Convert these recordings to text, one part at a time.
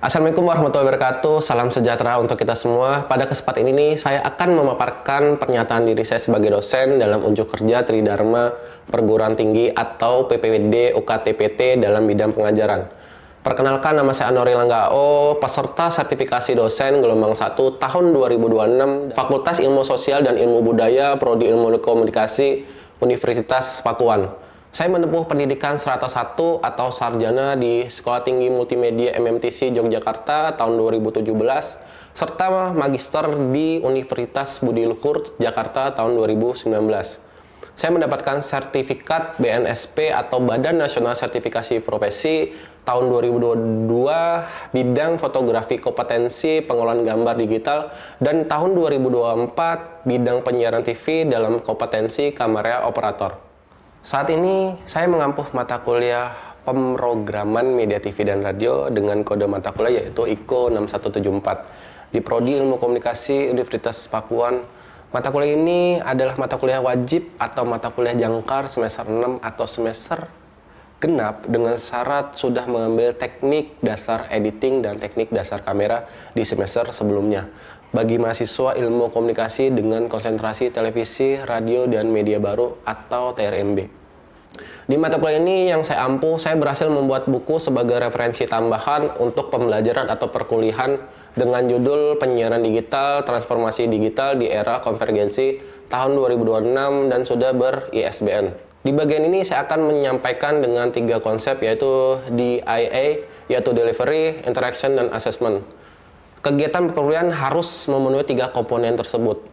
Assalamualaikum warahmatullahi wabarakatuh. Salam sejahtera untuk kita semua. Pada kesempatan ini saya akan memaparkan pernyataan diri saya sebagai dosen dalam unjuk kerja Tridharma Perguruan Tinggi atau PPWD UKT-PT dalam bidang pengajaran. Perkenalkan, nama saya Anori Langgao, peserta sertifikasi dosen gelombang 1 tahun 2026, Fakultas Ilmu Sosial dan Ilmu Budaya, Prodi Ilmu Komunikasi, Universitas Pakuan. Saya menempuh pendidikan strata 1 atau sarjana di Sekolah Tinggi Multimedia MMTC Yogyakarta tahun 2017, serta magister di Universitas Budi Luhur Jakarta tahun 2019. Saya mendapatkan sertifikat BNSP atau Badan Nasional Sertifikasi Profesi tahun 2022 bidang fotografi kompetensi pengelolaan gambar digital, dan tahun 2024 bidang penyiaran TV dalam kompetensi kamera operator. Saat ini saya mengampuh mata kuliah pemrograman media TV dan radio dengan kode mata kuliah yaitu IKO 6174 di Prodi Ilmu Komunikasi Universitas Pakuan. Mata kuliah ini adalah mata kuliah wajib atau mata kuliah jangkar semester 6 atau semester genap dengan syarat sudah mengambil teknik dasar editing dan teknik dasar kamera di semester sebelumnya. Bagi mahasiswa ilmu komunikasi dengan konsentrasi televisi, radio, dan media baru atau TRMB. Di mata kuliah ini yang saya ampuh, saya berhasil membuat buku sebagai referensi tambahan untuk pembelajaran atau perkuliahan dengan judul Penyiaran Digital, Transformasi Digital di Era Konvergensi tahun 2026 dan sudah ber-ISBN. Di bagian ini saya akan menyampaikan dengan 3 konsep yaitu DIA, yaitu Delivery, Interaction, dan Assessment. Kegiatan perkuliahan harus memenuhi 3 komponen tersebut.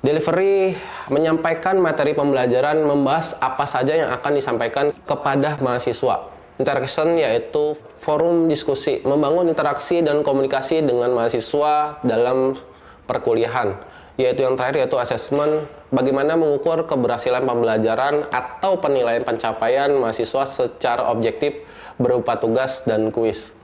Delivery menyampaikan materi pembelajaran, membahas apa saja yang akan disampaikan kepada mahasiswa. Interaction yaitu forum diskusi, membangun interaksi dan komunikasi dengan mahasiswa dalam perkuliahan. Yaitu yang terakhir yaitu assessment, bagaimana mengukur keberhasilan pembelajaran atau penilaian pencapaian mahasiswa secara objektif berupa tugas dan kuis.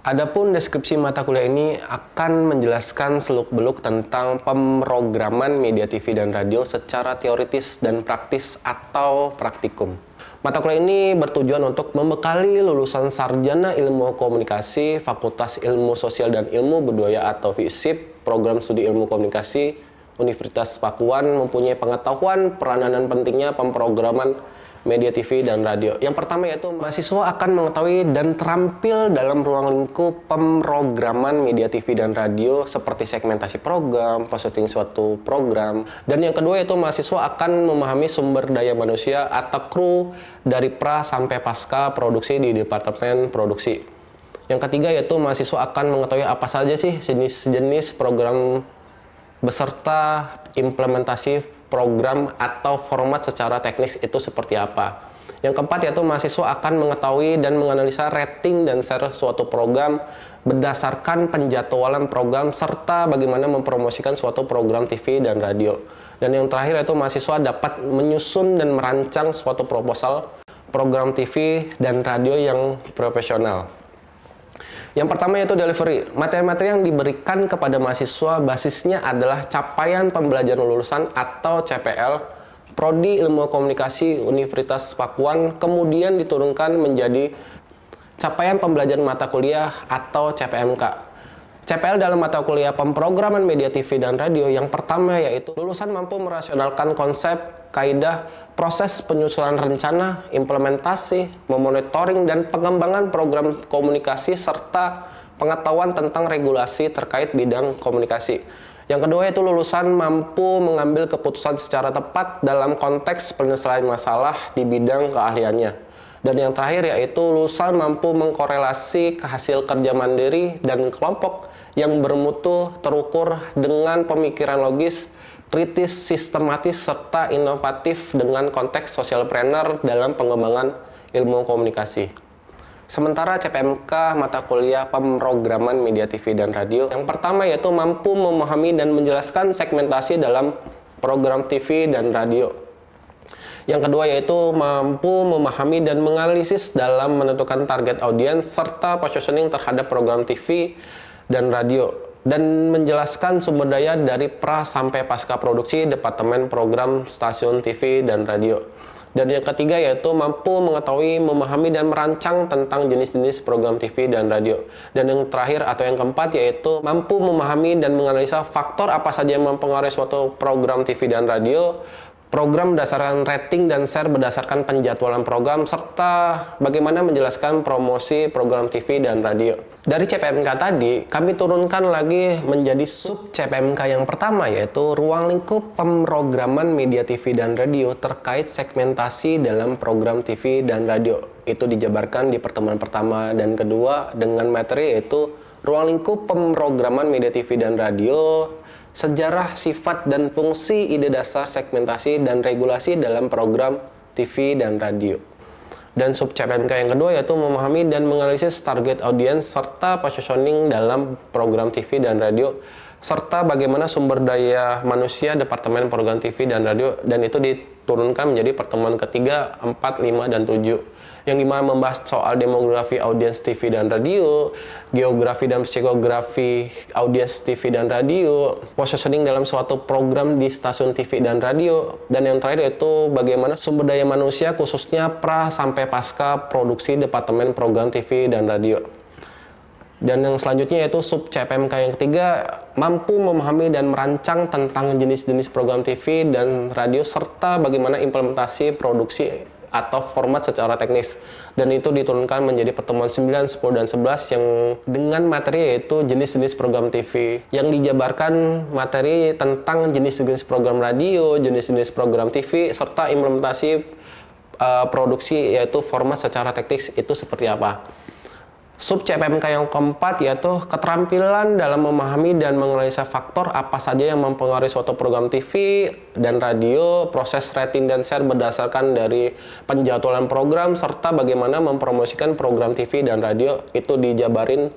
Adapun deskripsi mata kuliah ini akan menjelaskan seluk-beluk tentang pemrograman media TV dan radio secara teoritis dan praktis atau praktikum. Mata kuliah ini bertujuan untuk membekali lulusan sarjana ilmu komunikasi, Fakultas Ilmu Sosial dan Ilmu Budaya atau FISIP, Program Studi Ilmu Komunikasi, Universitas Pakuan mempunyai pengetahuan peranan dan pentingnya pemrograman media TV dan radio. Yang pertama yaitu mahasiswa akan mengetahui dan terampil dalam ruang lingkup pemrograman media TV dan radio seperti segmentasi program, positioning suatu program. Dan yang kedua yaitu mahasiswa akan memahami sumber daya manusia atau kru dari pra sampai pasca produksi di departemen produksi. Yang ketiga yaitu mahasiswa akan mengetahui apa saja sih jenis-jenis program beserta implementasi program atau format secara teknis itu seperti apa. Yang keempat yaitu mahasiswa akan mengetahui dan menganalisa rating dan share suatu program berdasarkan penjadwalan program serta bagaimana mempromosikan suatu program TV dan radio. Dan yang terakhir yaitu mahasiswa dapat menyusun dan merancang suatu proposal program TV dan radio yang profesional. Yang pertama yaitu delivery. Materi-materi yang diberikan kepada mahasiswa basisnya adalah capaian pembelajaran lulusan atau CPL, Prodi Ilmu Komunikasi Universitas Pakuan, kemudian diturunkan menjadi capaian pembelajaran mata kuliah atau CPMK. CPL dalam mata kuliah pemrograman media TV dan radio yang pertama yaitu lulusan mampu merasionalkan konsep, kaidah, proses penyusunan rencana, implementasi, memonitoring dan pengembangan program komunikasi serta pengetahuan tentang regulasi terkait bidang komunikasi. Yang kedua yaitu lulusan mampu mengambil keputusan secara tepat dalam konteks penyelesaian masalah di bidang keahliannya. Dan yang terakhir yaitu lulusan mampu mengkorelasi hasil kerja mandiri dan kelompok yang bermutu terukur dengan pemikiran logis, kritis, sistematis, serta inovatif dengan konteks socialpreneur dalam pengembangan ilmu komunikasi. Sementara CPMK mata kuliah pemrograman media TV dan radio yang pertama yaitu mampu memahami dan menjelaskan segmentasi dalam program TV dan radio. Yang kedua yaitu mampu memahami dan menganalisis dalam menentukan target audiens serta positioning terhadap program TV dan radio, dan menjelaskan sumber daya dari pra sampai pasca produksi departemen program stasiun TV dan radio. Dan yang ketiga yaitu mampu mengetahui, memahami, dan merancang tentang jenis-jenis program TV dan radio. Dan yang terakhir atau yang keempat yaitu mampu memahami dan menganalisa faktor apa saja yang mempengaruhi suatu program TV dan radio, program berdasarkan rating dan share berdasarkan penjadwalan program, serta bagaimana menjelaskan promosi program TV dan radio. Dari CPMK tadi, kami turunkan lagi menjadi sub CPMK yang pertama, yaitu ruang lingkup pemrograman media TV dan radio terkait segmentasi dalam program TV dan radio. Itu dijabarkan di pertemuan pertama dan kedua dengan materi yaitu ruang lingkup pemrograman media TV dan radio, sejarah, sifat, dan fungsi ide dasar segmentasi dan regulasi dalam program TV dan radio. Dan sub CPMK yang kedua yaitu memahami dan menganalisis target audience serta positioning dalam program TV dan radio, serta bagaimana sumber daya manusia Departemen Program TV dan Radio, dan itu diturunkan menjadi pertemuan ketiga, 4, 5, dan 7, yang dimana membahas soal demografi audiens TV dan radio, geografi dan psikografi audiens TV dan radio, positioning dalam suatu program di stasiun TV dan radio, dan yang terakhir yaitu bagaimana sumber daya manusia khususnya pra sampai pasca produksi Departemen Program TV dan Radio. Dan yang selanjutnya yaitu sub CPMK yang ketiga, mampu memahami dan merancang tentang jenis-jenis program TV dan radio serta bagaimana implementasi produksi atau format secara teknis. Dan itu diturunkan menjadi pertemuan 9, 10, dan 11 yang dengan materi yaitu jenis-jenis program TV. Yang dijabarkan materi tentang jenis-jenis program radio, jenis-jenis program TV, serta implementasi produksi yaitu format secara teknis itu seperti apa. Sub CPMK yang keempat yaitu keterampilan dalam memahami dan menganalisa faktor apa saja yang mempengaruhi suatu program TV dan radio, proses rating dan share berdasarkan dari penjadwalan program, serta bagaimana mempromosikan program TV dan radio. Itu dijabarin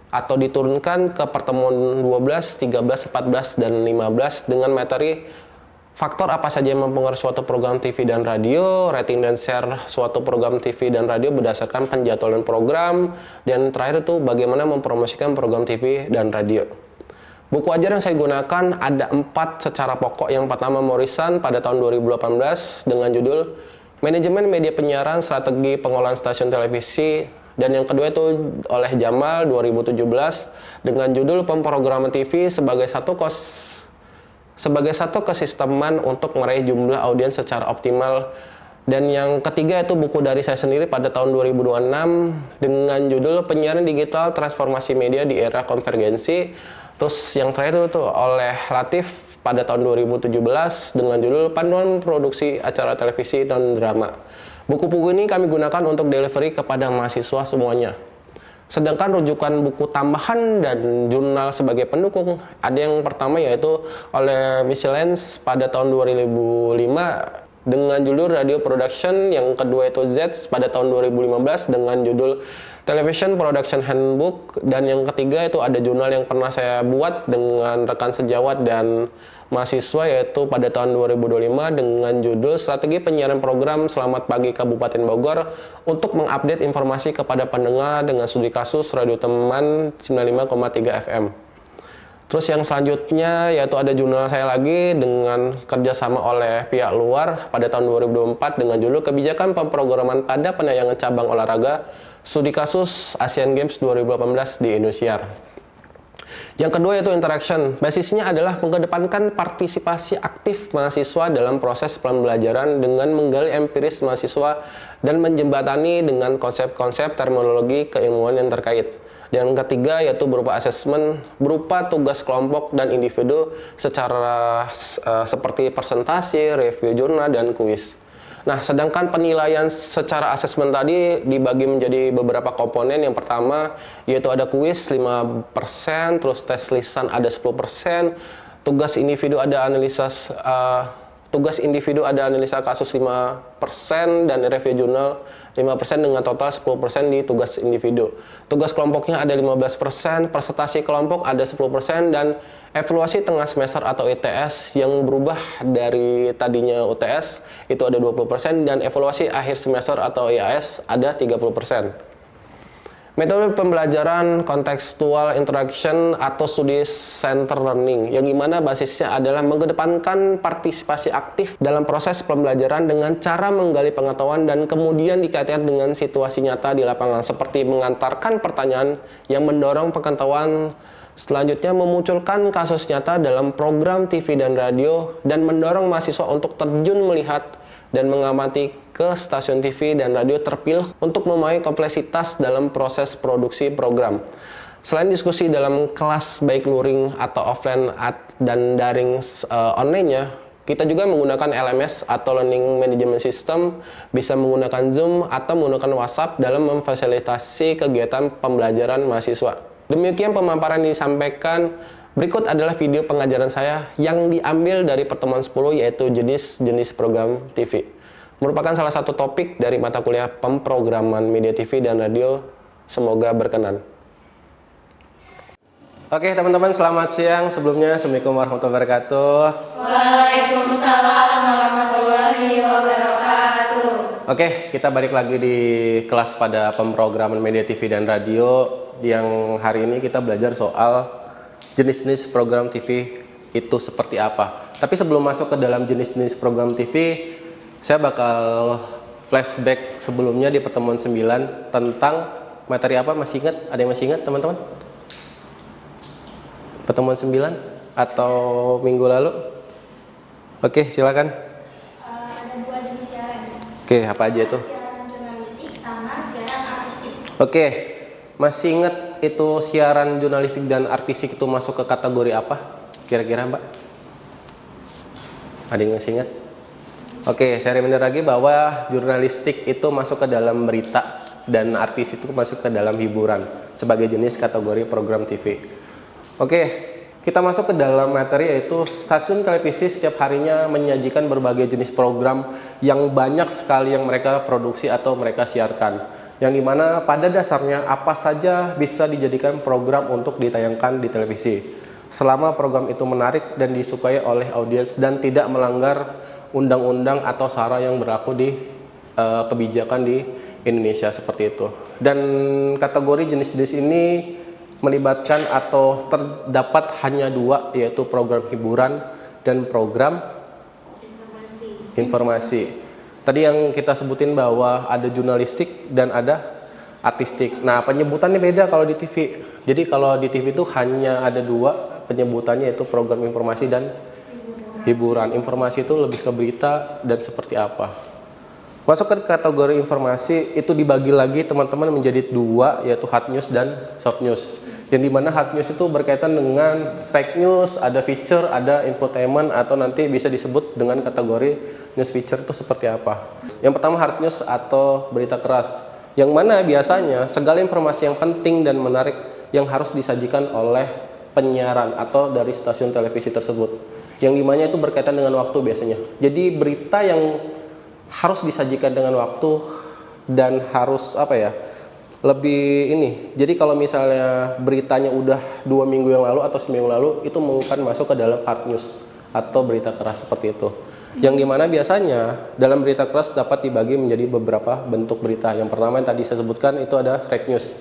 atau diturunkan ke pertemuan 12, 13, 14, dan 15 dengan materi faktor apa saja yang mempengaruhi suatu program TV dan radio, rating dan share suatu program TV dan radio berdasarkan penjadwalan program, dan terakhir itu bagaimana mempromosikan program TV dan radio. Buku ajar yang saya gunakan ada 4 secara pokok. Yang pertama Morrison pada tahun 2018 dengan judul Manajemen Media Penyiaran, Strategi Pengolahan Stasiun Televisi, dan yang kedua itu oleh Jamal 2017 dengan judul Pemrograman TV sebagai satu kesisteman untuk meraih jumlah audiens secara optimal. Dan yang ketiga itu buku dari saya sendiri pada tahun 2026 dengan judul Penyiaran Digital Transformasi Media di Era Konvergensi. Terus yang terakhir itu oleh Latif pada tahun 2017 dengan judul Panduan Produksi Acara Televisi dan Drama. Buku-buku ini kami gunakan untuk delivery kepada mahasiswa semuanya. Sedangkan rujukan buku tambahan dan jurnal sebagai pendukung ada yang pertama yaitu oleh Michelens pada tahun 2005 dengan judul Radio Production, yang kedua itu Z pada tahun 2015 dengan judul Television Production Handbook, dan yang ketiga itu ada jurnal yang pernah saya buat dengan rekan sejawat dan mahasiswa yaitu pada tahun 2025 dengan judul Strategi Penyiaran Program Selamat Pagi Kabupaten Bogor untuk mengupdate informasi kepada pendengar dengan studi kasus Radio Teman 95,3 FM. Terus yang selanjutnya yaitu ada jurnal saya lagi dengan kerjasama oleh pihak luar pada tahun 2024 dengan judul Kebijakan Pemrograman pada Penayangan Cabang Olahraga Studi Kasus Asian Games 2018 di Indosiar. Yang kedua yaitu interaction. Basisnya adalah mengedepankan partisipasi aktif mahasiswa dalam proses pembelajaran dengan menggali empiris mahasiswa dan menjembatani dengan konsep-konsep terminologi keilmuan yang terkait. Dan ketiga yaitu berupa asesmen, berupa tugas kelompok dan individu secara seperti presentasi, review jurnal, dan kuis. Nah, sedangkan penilaian secara asesmen tadi dibagi menjadi beberapa komponen. Yang pertama yaitu ada kuis 5%, terus tes lisan ada 10%, tugas individu ada analisa kasus 5% dan review jurnal 5% dengan total 10% di tugas individu. Tugas kelompoknya ada 15%, presentasi kelompok ada 10%, dan evaluasi tengah semester atau ITS yang berubah dari tadinya UTS itu ada 20%, dan evaluasi akhir semester atau IAS ada 30%. Metode pembelajaran kontekstual interaction atau studi center learning, yang dimana basisnya adalah mengedepankan partisipasi aktif dalam proses pembelajaran dengan cara menggali pengetahuan dan kemudian dikaitkan dengan situasi nyata di lapangan, seperti mengantarkan pertanyaan yang mendorong pengetahuan, selanjutnya memunculkan kasus nyata dalam program TV dan radio, dan mendorong mahasiswa untuk terjun melihat dan mengamati ke stasiun TV dan radio terpilih untuk memahami kompleksitas dalam proses produksi program. Selain diskusi dalam kelas baik luring atau offline dan daring online-nya, kita juga menggunakan LMS atau Learning Management System, bisa menggunakan Zoom atau menggunakan WhatsApp dalam memfasilitasi kegiatan pembelajaran mahasiswa. Demikian pemaparan yang disampaikan. Berikut adalah video pengajaran saya yang diambil dari pertemuan 10, yaitu jenis-jenis program TV. Merupakan salah satu topik dari mata kuliah pemrograman media TV dan radio. Semoga berkenan. Oke teman-teman, selamat siang. Sebelumnya, Assalamualaikum warahmatullahi wabarakatuh. Waalaikumsalam warahmatullahi wabarakatuh. Oke, kita balik lagi di kelas pada pemrograman media TV dan radio. Yang hari ini kita belajar soal jenis-jenis program TV itu seperti apa. Tapi sebelum masuk ke dalam jenis-jenis program TV, saya bakal flashback sebelumnya di pertemuan 9 tentang materi apa, masih ingat? Ada yang masih ingat teman-teman? Pertemuan 9 atau minggu lalu? Oke, silakan. Ada 2 jenis siaran. Oke, apa aja itu? Siaran jurnalistik sama siaran artistik. Oke, masih ingat itu siaran jurnalistik dan artistik itu masuk ke kategori apa? Kira-kira Mbak? Ada yang masih ingat? Oke, saya reminder lagi bahwa jurnalistik itu masuk ke dalam berita dan artis itu masuk ke dalam hiburan sebagai jenis kategori program TV. Oke, kita masuk ke dalam materi, yaitu stasiun televisi setiap harinya menyajikan berbagai jenis program yang banyak sekali yang mereka produksi atau mereka siarkan. Yang dimana pada dasarnya apa saja bisa dijadikan program untuk ditayangkan di televisi, selama program itu menarik dan disukai oleh audiens dan tidak melanggar undang-undang atau sara yang berlaku di kebijakan di Indonesia, seperti itu. Dan kategori jenis-jenis ini melibatkan atau terdapat hanya 2, yaitu program hiburan dan program informasi. Tadi yang kita sebutin bahwa ada jurnalistik dan ada artistik. Nah, penyebutannya beda kalau di TV. Jadi kalau di TV itu hanya ada 2 penyebutannya, yaitu program informasi dan hiburan. Informasi itu lebih ke berita dan seperti apa. Masuk ke kategori informasi itu dibagi lagi teman-teman menjadi 2, yaitu hard news dan soft news. Yang dimana hard news itu berkaitan dengan strike news, ada feature, ada infotainment, atau nanti bisa disebut dengan kategori news feature itu seperti apa. Yang pertama hard news atau berita keras, yang mana biasanya segala informasi yang penting dan menarik yang harus disajikan oleh penyiaran atau dari stasiun televisi tersebut. Yang dimana itu berkaitan dengan waktu biasanya. Jadi berita yang harus disajikan dengan waktu dan harus lebih ini. Jadi kalau misalnya beritanya udah 2 minggu yang lalu atau seminggu lalu, itu akan masuk ke dalam hard news atau berita keras seperti itu. Yang dimana biasanya dalam berita keras dapat dibagi menjadi beberapa bentuk berita. Yang pertama yang tadi saya sebutkan itu ada strike news.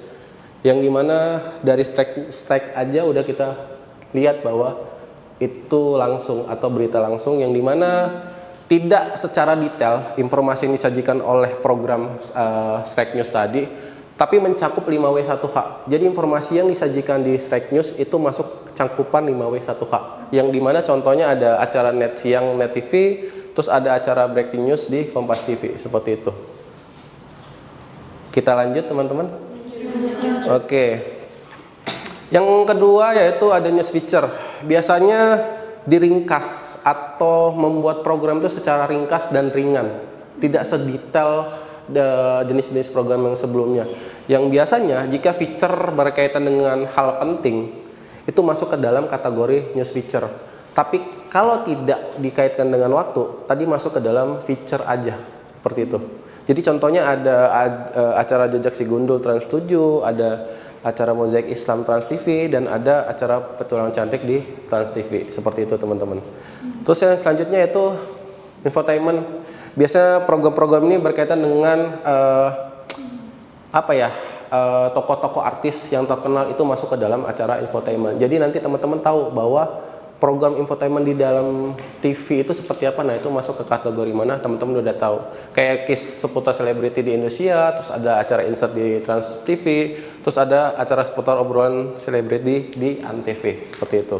Yang dimana dari strike aja udah kita lihat bahwa itu langsung atau berita langsung, yang dimana tidak secara detail informasi yang disajikan oleh program strike news tadi, tapi mencakup 5W1H. Jadi informasi yang disajikan di strike news itu masuk cangkupan 5W1H. Yang dimana contohnya ada acara Net Siang Net TV, terus ada acara Breaking News di Kompas TV, seperti itu. Kita lanjut teman-teman. Oke. Yang kedua yaitu ada news feature. Biasanya diringkas atau membuat program itu secara ringkas dan ringan, tidak sedetail jenis-jenis program yang sebelumnya. Yang biasanya jika feature berkaitan dengan hal penting itu masuk ke dalam kategori news feature. Tapi kalau tidak dikaitkan dengan waktu, tadi masuk ke dalam feature aja, seperti itu. Jadi contohnya ada acara Jejak Si Gundul Trans 7, ada acara Mozaik Islam Trans TV, dan ada acara Petualangan Cantik di Trans TV, seperti itu teman-teman. Terus yang selanjutnya itu infotainment. Biasanya program-program ini berkaitan dengan tokoh-tokoh artis yang terkenal itu masuk ke dalam acara infotainment. Jadi nanti teman-teman tahu bahwa program infotainment di dalam TV itu seperti apa. Nah, itu masuk ke kategori mana, teman-teman udah tahu. Kayak KIS seputar selebriti di Indonesia, terus ada acara insert di Trans TV, terus ada acara seputar obrolan selebriti di Antv, seperti itu.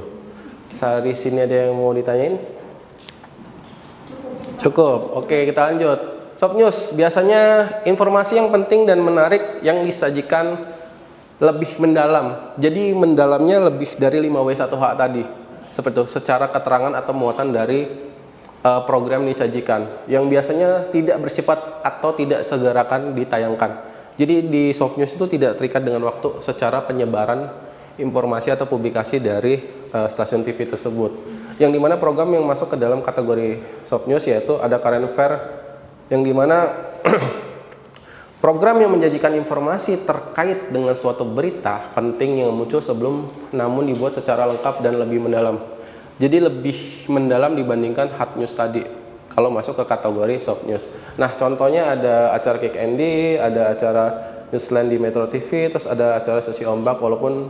Di sini ada yang mau ditanyain? Cukup. Oke, kita lanjut. Soft News, biasanya informasi yang penting dan menarik yang disajikan lebih mendalam. Jadi mendalamnya lebih dari 5W1H tadi. Seperti itu, secara keterangan atau muatan dari program disajikan. Yang biasanya tidak bersifat atau tidak segerakan ditayangkan. Jadi di Soft News itu tidak terikat dengan waktu secara penyebaran informasi atau publikasi dari stasiun TV tersebut. Yang dimana program yang masuk ke dalam kategori Soft News yaitu ada Current Affair, yang dimana program yang menyajikan informasi terkait dengan suatu berita penting yang muncul sebelum namun dibuat secara lengkap dan lebih mendalam. Jadi lebih mendalam dibandingkan hard news tadi kalau masuk ke kategori soft news. Nah, contohnya ada acara Kick Andy, ada acara Newsline di Metro TV, terus ada acara Susi Ombak, walaupun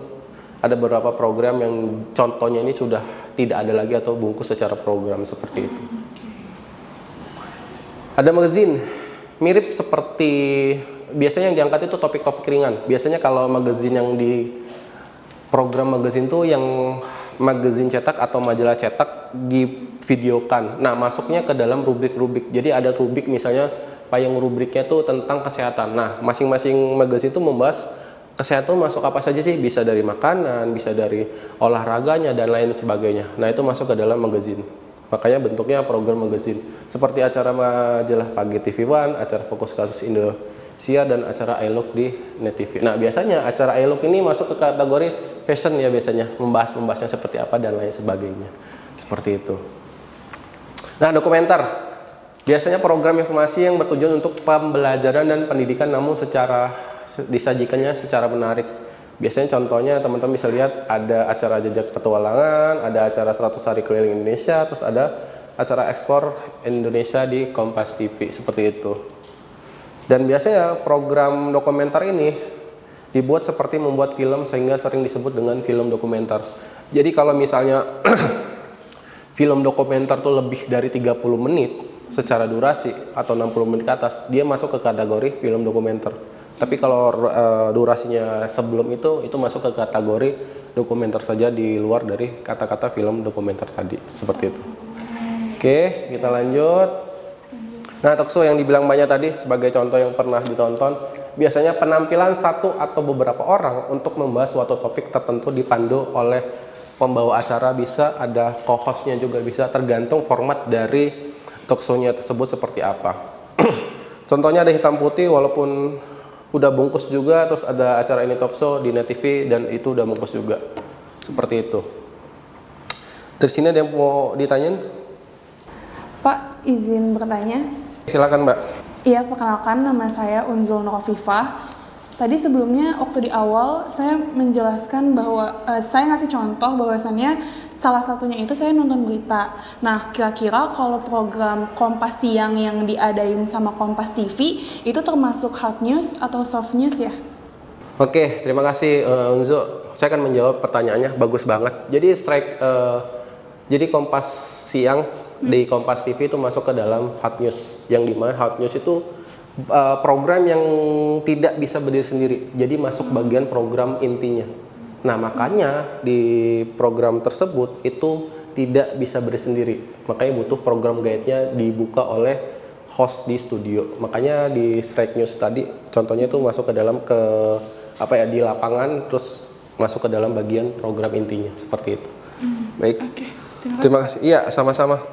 ada beberapa program yang contohnya ini sudah tidak ada lagi atau bungkus secara program seperti itu. Ada magazine, mirip seperti biasanya yang diangkat itu topik-topik ringan. Biasanya kalau magazine yang di program magazine tuh yang magazine cetak atau majalah cetak divideokan. Nah, masuknya ke dalam rubrik-rubrik. Jadi ada rubrik misalnya payung rubriknya tuh tentang kesehatan. Nah, masing-masing magazine itu membahas kesehatan masuk apa saja sih? Bisa dari makanan, bisa dari olahraganya dan lain sebagainya. Nah, itu masuk ke dalam magazine. Makanya bentuknya program magazine. Seperti acara majalah Pagi TV One, acara Fokus Kasus Indonesia, dan acara iLook di Net TV. Nah, biasanya acara iLook ini masuk ke kategori fashion ya biasanya. Membahasnya seperti apa dan lain sebagainya. Seperti itu. Nah, dokumenter. Biasanya program informasi yang bertujuan untuk pembelajaran dan pendidikan namun disajikannya secara menarik. Biasanya contohnya teman-teman bisa lihat ada acara jejak petualangan, ada acara 100 hari keliling Indonesia, terus ada acara ekspor Indonesia di Kompas TV, seperti itu. Dan biasanya program dokumenter ini dibuat seperti membuat film sehingga sering disebut dengan film dokumenter. Jadi kalau misalnya film dokumenter tuh lebih dari 30 menit secara durasi atau 60 menit ke atas, dia masuk ke kategori film dokumenter. Tapi kalau durasinya sebelum itu masuk ke kategori dokumenter saja di luar dari kata-kata film dokumenter tadi, seperti itu. Oke, kita lanjut. Nah, talkshow yang dibilang banyak tadi sebagai contoh yang pernah ditonton, biasanya penampilan satu atau beberapa orang untuk membahas suatu topik tertentu dipandu oleh pembawa acara, bisa ada co-hostnya juga, bisa tergantung format dari talkshow-nya tersebut seperti apa. Contohnya ada hitam putih walaupun udah bungkus juga, terus ada acara ini talkshow di Net TV dan itu udah bungkus juga, seperti itu. Dari sini ada yang mau ditanyain? Pak, izin bertanya. Silakan, Mbak. Iya, perkenalkan nama saya Unzul Nurafifah. Tadi sebelumnya waktu di awal saya menjelaskan bahwa saya ngasih contoh bahwasannya salah satunya itu saya nonton berita. Nah, kira-kira kalau program Kompas Siang yang diadain sama Kompas TV itu termasuk hard news atau soft news ya? Oke, terima kasih Unzo. Saya akan menjawab pertanyaannya, bagus banget. Jadi Kompas Siang di Kompas TV itu masuk ke dalam hard news. Yang dimana hard news itu program yang tidak bisa berdiri sendiri. Jadi masuk bagian program intinya. Nah, makanya di program tersebut itu tidak bisa berdiri sendiri. Makanya butuh program guide-nya dibuka oleh host di studio. Makanya di Strike News tadi contohnya itu masuk ke dalam di lapangan, terus masuk ke dalam bagian program intinya, seperti itu. Baik. Oke, Terima kasih. Iya, sama-sama.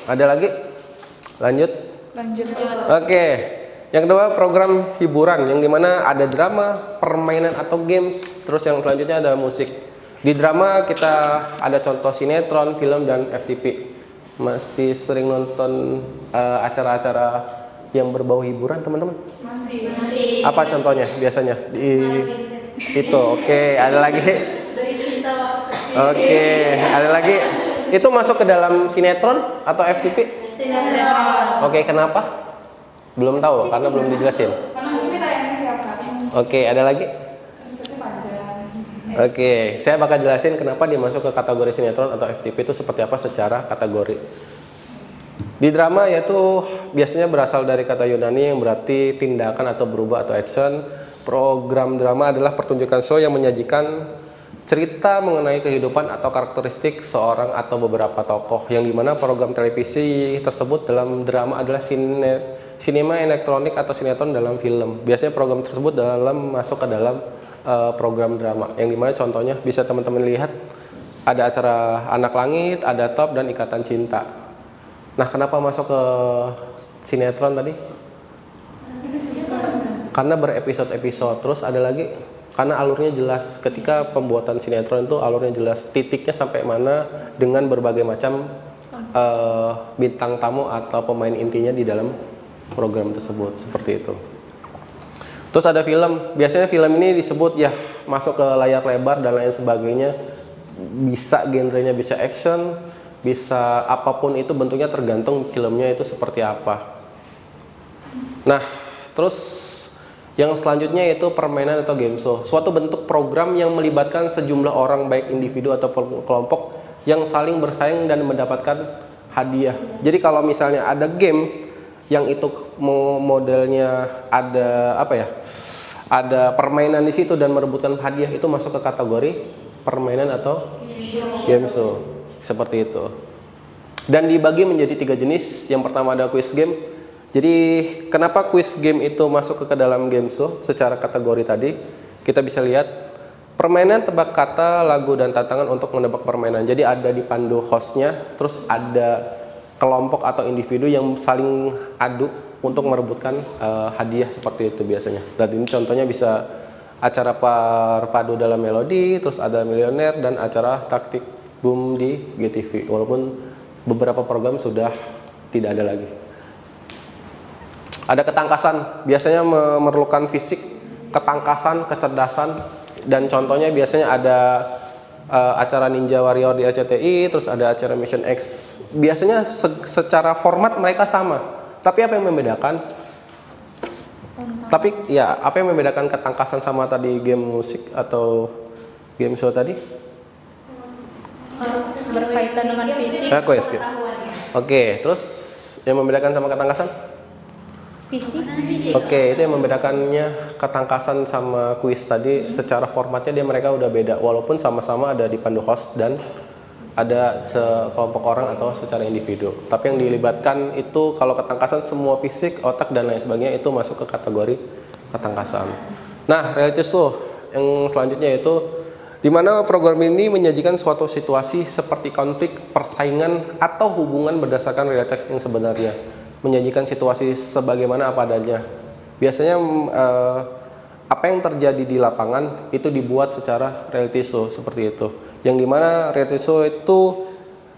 Ada lagi? Lanjut. Oke. Yang kedua, program hiburan yang dimana ada drama, permainan atau games, terus yang selanjutnya ada musik. Di drama kita ada contoh sinetron, film, dan FTV. Masih sering nonton acara-acara yang berbau hiburan, teman-teman? Masih. Apa contohnya biasanya? Itu, oke. Ada lagi? Oke, ada lagi? Itu masuk ke dalam sinetron atau FTV? Sinetron. Oke, kenapa? Belum tahu, karena belum dijelasin. Karena ini tayangnya tiap hari. Oke, ada lagi? Oke, saya bakal jelasin kenapa dia masuk ke kategori sinetron atau FTV itu seperti apa secara kategori. Di drama yaitu biasanya berasal dari kata Yunani yang berarti tindakan atau berubah atau action. Program drama adalah pertunjukan show yang menyajikan cerita mengenai kehidupan atau karakteristik seorang atau beberapa tokoh, yang dimana program televisi tersebut dalam drama adalah sinema elektronik atau sinetron dalam film. Biasanya program tersebut masuk ke dalam program drama, yang dimana contohnya bisa teman-teman lihat ada acara Anak Langit, ada Top, dan Ikatan Cinta. Nah, kenapa masuk ke sinetron tadi? Karena berepisode-episode. Terus ada lagi karena alurnya jelas. Ketika pembuatan sinetron itu alurnya jelas, titiknya sampai mana dengan berbagai macam bintang tamu atau pemain intinya di dalam program tersebut, seperti itu. Terus ada film, biasanya film ini disebut ya masuk ke layar lebar dan lain sebagainya. Bisa genrenya bisa action, bisa apapun itu bentuknya, tergantung filmnya itu seperti apa. Nah, terus yang selanjutnya yaitu permainan atau game show. Suatu bentuk program yang melibatkan sejumlah orang baik individu atau kelompok yang saling bersaing dan mendapatkan hadiah. Jadi kalau misalnya ada game yang itu modelnya ada apa ya? Ada permainan di situ dan merebutkan hadiah, itu masuk ke kategori permainan atau game show. Seperti itu. Dan dibagi menjadi 3 jenis. Yang pertama ada quiz game. Jadi kenapa quiz game itu masuk ke dalam game show secara kategori tadi? Kita bisa lihat permainan tebak kata, lagu, dan tantangan untuk menebak permainan. Jadi ada dipandu hostnya, terus ada kelompok atau individu yang saling adu untuk merebutkan hadiah, seperti itu biasanya. Dan ini contohnya bisa acara Perpadu dalam Melodi, terus ada Milioner, dan acara Taktik Boom di GTV. Walaupun beberapa program sudah tidak ada lagi. Ada ketangkasan, biasanya memerlukan fisik, ketangkasan, kecerdasan, dan contohnya biasanya ada acara Ninja Warrior di RCTI, terus ada acara Mission X. Biasanya secara format mereka sama, tapi apa yang membedakan? Tapi ya, apa yang membedakan ketangkasan sama tadi game musik atau game show tadi? Berkaitan dengan fisik. Aku ya skip. Oke, terus yang membedakan sama ketangkasan? Fisik. Oke, itu yang membedakannya ketangkasan sama kuis tadi. Secara formatnya mereka udah beda, walaupun sama-sama ada dipandu host dan ada sekelompok orang atau secara individu. Tapi yang dilibatkan itu kalau ketangkasan semua fisik, otak, dan lain sebagainya, itu masuk ke kategori ketangkasan. Nah, reality show yang selanjutnya itu di mana program ini menyajikan suatu situasi seperti konflik, persaingan, atau hubungan berdasarkan realitas yang sebenarnya. Menyajikan situasi sebagaimana apa adanya. Biasanya apa yang terjadi di lapangan itu dibuat secara reality show, seperti itu. Yang dimana reality show itu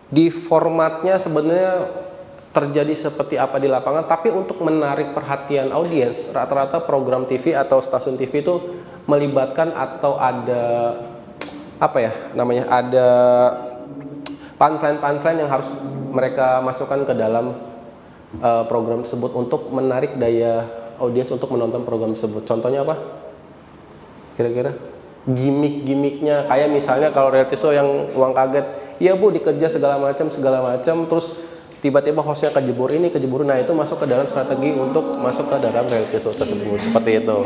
di formatnya sebenarnya terjadi seperti apa di lapangan, tapi untuk menarik perhatian audiens, rata-rata program TV atau stasiun TV itu melibatkan atau ada apa ya namanya, ada punchline yang harus mereka masukkan ke dalam program tersebut untuk menarik daya audiens untuk menonton program tersebut. Contohnya apa? Kira-kira gimmick-gimmicknya, kayak misalnya kalau reality show yang uang kaget, iya bu dikejar segala macam, terus tiba-tiba hostnya kejebur ini, kejebur, nah itu masuk ke dalam strategi untuk masuk ke dalam reality show tersebut, seperti itu.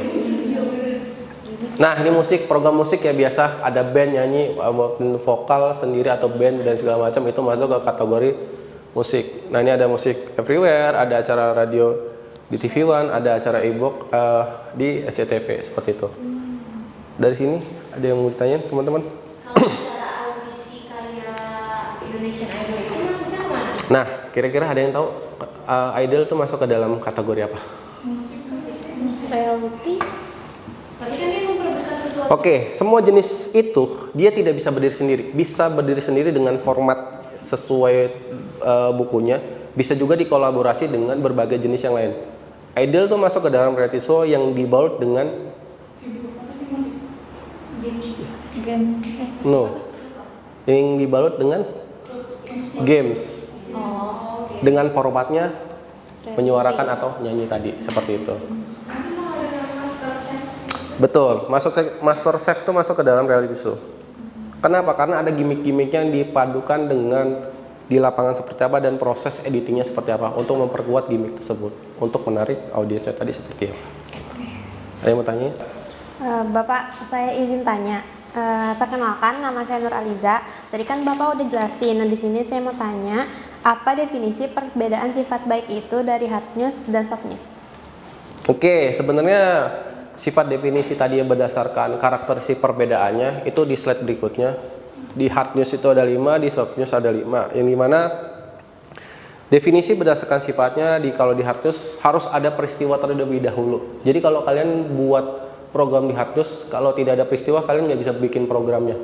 Nah, ini musik, program musik ya biasa ada band nyanyi, vokal sendiri atau band dan segala macam, itu masuk ke kategori musik. Nah, ini ada musik everywhere, ada acara radio di TV One, ada acara e-book di SCTV, seperti itu. Dari sini ada yang mau ditanya teman-teman? Kalau secara audisi kayak Indonesian Idol itu masuknya kemana? Nah, kira-kira ada yang tahu idol itu masuk ke dalam kategori apa? Reality. Berarti kan dia memperebutkan sesuatu. Oke, semua jenis itu dia tidak bisa berdiri sendiri. Bisa berdiri sendiri dengan format sesuai bukunya. Bisa juga dikolaborasi dengan berbagai jenis yang lain. Idol tuh masuk ke dalam reality show yang dibalut dengan yang dibalut dengan games. Dengan formatnya menyuarakan atau nyanyi tadi, seperti itu. Betul, Master Chef itu masuk ke dalam reality show. Kenapa? Karena ada gimmick-gimmick yang dipadukan dengan di lapangan seperti apa dan proses editingnya seperti apa untuk memperkuat gimmick tersebut untuk menarik audiensnya tadi seperti apa. Ada yang mau tanya? Bapak, saya izin tanya. Perkenalkan, nama saya Nur Aliza. Tadi kan Bapak udah jelasin. Nah, di sini saya mau tanya, apa definisi perbedaan sifat baik itu dari hard news dan soft news? Oke, sebenarnya sifat definisi tadi yang berdasarkan karakteristik perbedaannya itu di slide berikutnya. Di hard news itu ada 5, di soft news ada 5. Yang dimana definisi berdasarkan sifatnya kalau di hard news harus ada peristiwa terlebih dahulu. Jadi kalau kalian buat program di hard news, kalau tidak ada peristiwa kalian nggak bisa bikin programnya.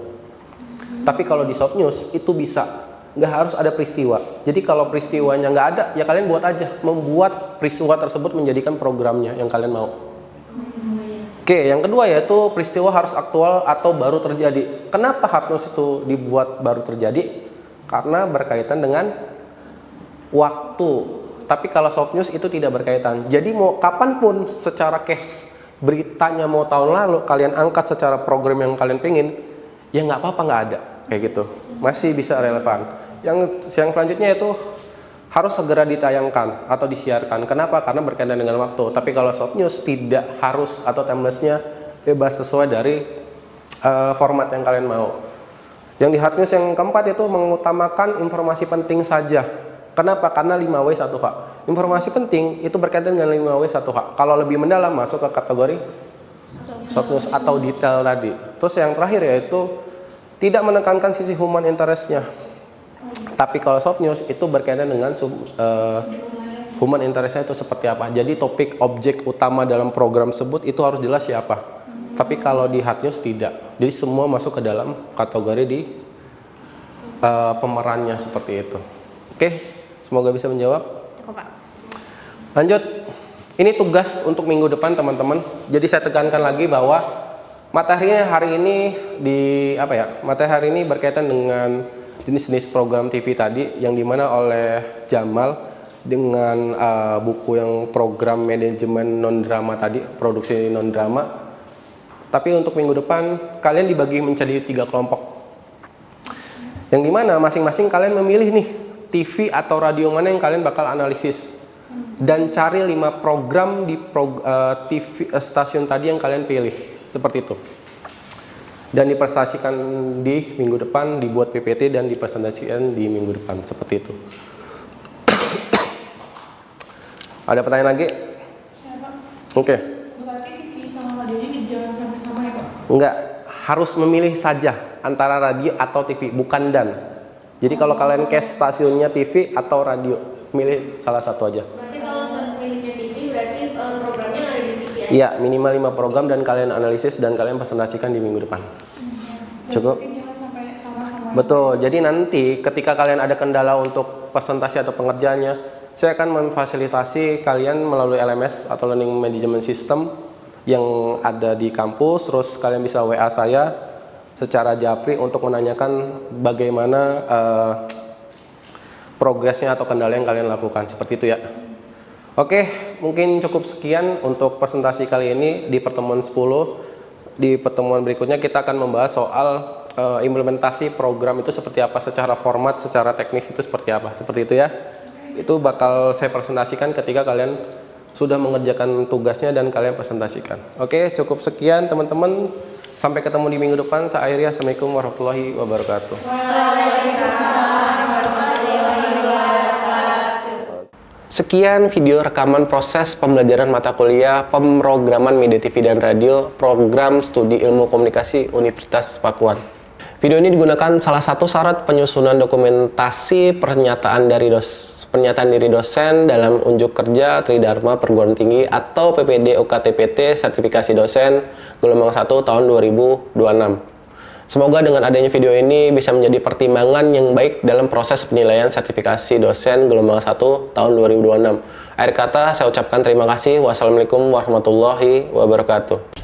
Tapi kalau di soft news itu bisa, nggak harus ada peristiwa. Jadi kalau peristiwanya nggak ada, ya kalian buat aja, membuat peristiwa tersebut menjadikan programnya yang kalian mau. Oke, yang kedua yaitu peristiwa harus aktual atau baru terjadi. Kenapa hard news itu dibuat baru terjadi? Karena berkaitan dengan waktu. Tapi kalau soft news itu tidak berkaitan. Jadi mau kapanpun secara case beritanya mau tahun lalu kalian angkat secara program yang kalian pengen, ya nggak apa-apa, nggak ada kayak gitu, masih bisa relevan. Yang selanjutnya itu harus segera ditayangkan atau disiarkan. Kenapa? Karena berkaitan dengan waktu. Tapi kalau soft news tidak harus atau timelessnya bebas sesuai dari format yang kalian mau. Yang di hard news yang keempat itu mengutamakan informasi penting saja. Kenapa? Karena 5W1H. Informasi penting itu berkaitan dengan 5W1H. Kalau lebih mendalam masuk ke kategori soft news atau detail tadi. Terus yang terakhir yaitu tidak menekankan sisi human interest-nya. Tapi kalau soft news itu berkaitan dengan human interest-nya itu seperti apa. Jadi topik objek utama dalam program tersebut itu harus jelas siapa. Tapi kalau di hard news tidak. Jadi semua masuk ke dalam kategori di pemerannya seperti itu. Oke, semoga bisa menjawab. Cukup, Pak. Lanjut, ini tugas untuk minggu depan teman-teman. Jadi saya tekankan lagi bahwa materi hari ini materi hari ini berkaitan dengan jenis-jenis program TV tadi yang dimana oleh Jamal dengan buku yang program manajemen non drama tadi, produksi non drama. Tapi untuk minggu depan kalian dibagi menjadi 3 kelompok. Yang dimana masing-masing kalian memilih nih TV atau radio mana yang kalian bakal analisis dan cari 5 program di TV stasiun tadi yang kalian pilih seperti itu dan dipresentasikan di minggu depan, dibuat PPT dan dipresentasikan di minggu depan seperti itu. Ada pertanyaan lagi? Ya, Pak. Oke. Berarti TV sama radionya jangan sampai sama ya, Pak? Enggak, harus memilih saja antara radio atau TV, bukan dan. Jadi kalau kalian cast stasiunnya TV atau radio, milih salah satu aja. Berarti kalau miliknya TV berarti programnya ada di TV aja? Iya, minimal 5 program dan kalian analisis dan kalian presentasikan di minggu depan. Cukup? Berarti jangan sampai sama-sama. Betul, jadi nanti ketika kalian ada kendala untuk presentasi atau pengerjaannya, saya akan memfasilitasi kalian melalui LMS atau Learning Management System yang ada di kampus, terus kalian bisa WA saya secara japri untuk menanyakan bagaimana progresnya atau kendala yang kalian lakukan, seperti itu ya. Oke, mungkin cukup sekian untuk presentasi kali ini di pertemuan 10. Di pertemuan berikutnya kita akan membahas soal implementasi program itu seperti apa, secara format, secara teknis itu seperti apa, seperti itu ya. Itu bakal saya presentasikan ketika kalian sudah mengerjakan tugasnya dan kalian presentasikan. Oke, cukup sekian teman-teman. Sampai ketemu di minggu depan. Saya akhiri. Assalamualaikum warahmatullahi wabarakatuh. Sekian video rekaman proses pembelajaran mata kuliah pemrograman media TV dan radio program studi ilmu komunikasi Universitas Pakuan. Video ini digunakan salah satu syarat penyusunan dokumentasi pernyataan diri dosen dalam unjuk kerja Tridharma Perguruan Tinggi atau PPD UKTPT sertifikasi dosen gelombang 1 tahun 2026. Semoga dengan adanya video ini bisa menjadi pertimbangan yang baik dalam proses penilaian sertifikasi dosen gelombang 1 tahun 2026. Akhir kata saya ucapkan terima kasih. Wassalamualaikum warahmatullahi wabarakatuh.